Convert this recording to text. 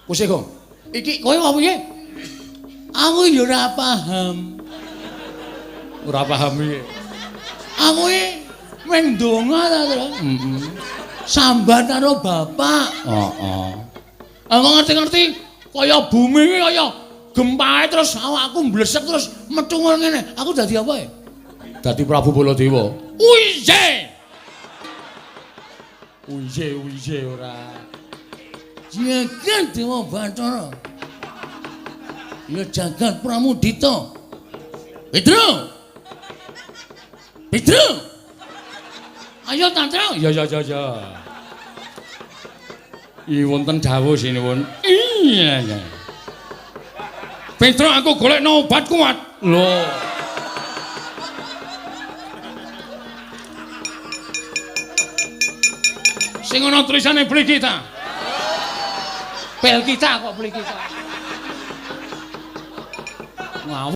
Kusik kok. Iki kowe apa piye? Aku ya ora paham. Ora paham piye? Aku meng ndonga ta, Tru. Heeh. Sambat karo bapak. Heeh. Aku ngerti-ngerti kaya bumi iki kaya gempae terus awakku mblesek terus metu ngene. Aku dadi apa ya? Dadi Prabu Baladewa. Uije. Uije ora. Jagat Dewa Bathara. Ya jagat Pramudita. Petro. Petro. Ayo Tantro. Ya. Wonten dawuh sinuwun. Iya. Petro aku golekno obat kuat. Lho. Sing ana tulisane beli kita. Pel kita kok beli kita. Ngawur.